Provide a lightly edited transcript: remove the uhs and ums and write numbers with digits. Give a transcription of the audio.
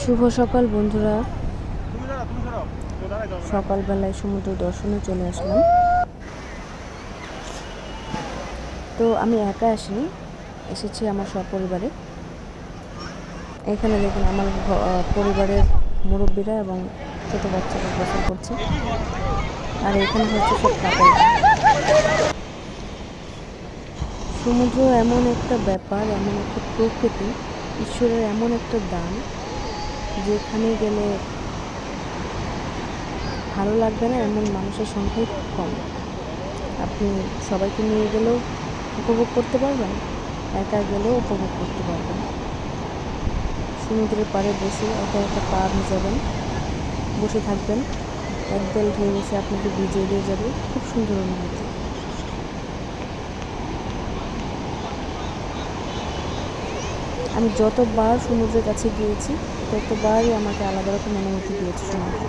শুভ সকাল বন্ধুরা। সকালবেলায় সমুদ্র দর্শনে চলে আসলাম। তো আমি একা আসিনি, এসেছি আমার সপরিবারে। এখানে দেখুন আমার পরিবারের মুরব্বীরা এবং ছোট বাচ্চারা গোসল করছে, আর এখানে হচ্ছে সব কাপড়। সমুদ্র এমন একটা ব্যাপার, এমন একটা প্রকৃতি, ঈশ্বরের এমন একটা দান, যেখানে গেলে ভালো লাগবে না এমন মানুষের সংখ্যাই খুব কম। আপনি সবাইকে নিয়ে গেলেও উপভোগ করতে পারবেন, একা গেলেও উপভোগ করতে পারবেন। সমুদ্রের পাড়ে বসে একা একা পা ভিজাবেন, বসে থাকবেন, একদল ঢেউ এসে আপনাকে ভিজিয়ে দিয়ে যাবে। খুব সুন্দর অনুভূতি। আমি যতবার সমুদ্রের কাছে গিয়েছি ততবারই আমাকে আলাদা রকম অনুভূতি দিয়েছে সমুদ্র।